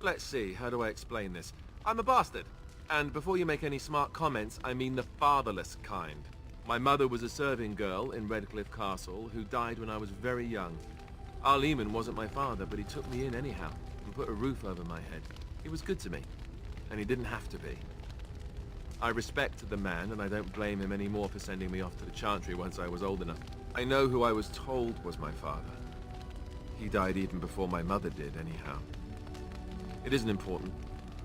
Let's see, how do I explain this? I'm a bastard. And before you make any smart comments, I mean the fatherless kind. My mother was a serving girl in Redcliffe Castle who died when I was very young. Our Lehman wasn't my father, but he took me in anyhow and put a roof over my head. He was good to me, and he didn't have to be. I respect the man, and I don't blame him anymore for sending me off to the Chantry once I was old enough. I know who I was told was my father. He died even before my mother did, anyhow. It isn't important.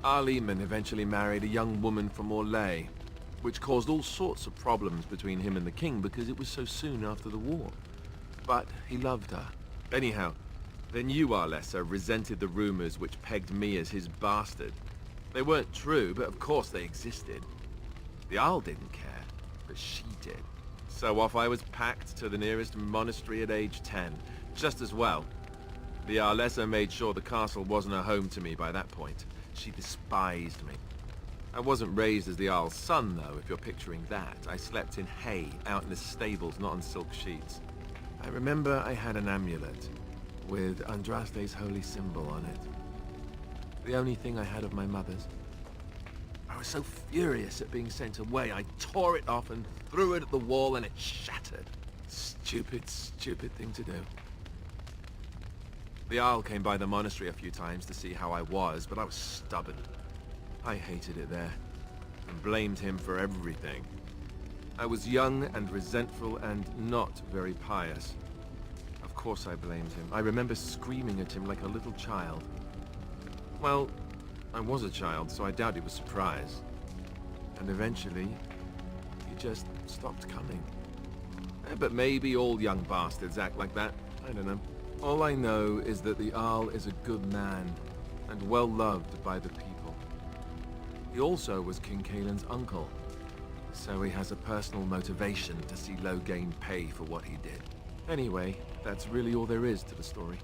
Our Lehman eventually married a young woman from Orlais, which caused all sorts of problems between him and the king because it was so soon after the war. But he loved her. Anyhow, then you, Alistair, resented the rumors which pegged me as his bastard. They weren't true, but of course they existed. The Arl didn't care, but she did. So off I was packed to the nearest monastery at age 10. Just as well. The Arlessa made sure the castle wasn't a home to me by that point. She despised me. I wasn't raised as the Arl's son, though, if you're picturing that. I slept in hay, out in the stables, not on silk sheets. I remember I had an amulet with Andraste's holy symbol on it. The only thing I had of my mother's. I was so furious at being sent away, I tore it off and threw it at the wall and it shattered. Stupid, stupid thing to do. The Arl came by the monastery a few times to see how I was, but I was stubborn. I hated it there, and blamed him for everything. I was young and resentful and not very pious. Of course I blamed him. I remember screaming at him like a little child. Well, I was a child, so I doubt he was surprised. And eventually, he just stopped coming. But maybe all young bastards act like that. I don't know. All I know is that the Arl is a good man, and well loved by the people. He also was King Caelan's uncle, so he has a personal motivation to see Loghain pay for what he did. Anyway, that's really all there is to the story.